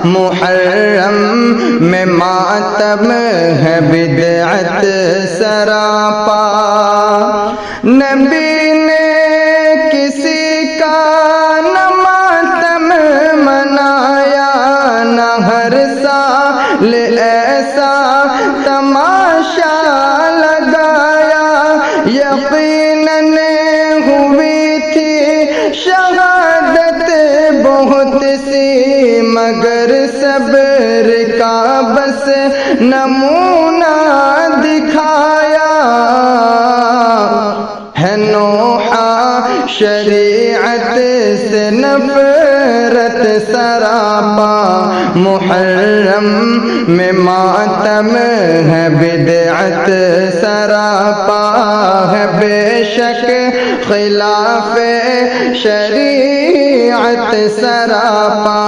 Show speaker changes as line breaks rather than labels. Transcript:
मुहर्रम में मातम है बिदअत सरापा। नबी ने किसी का न मातम मनाया, न हर साल ऐसा तमाशा लगाया। यकीनन हुई थी शहादत बहुत सी, मगर सब्र का बस नमूना दिखाया। है नोहा शरीअत से नफरत सरापा, मुहर्रम में मातम है बिदअत सरापा। है बेशक खिलाफ शरीअत सरापा।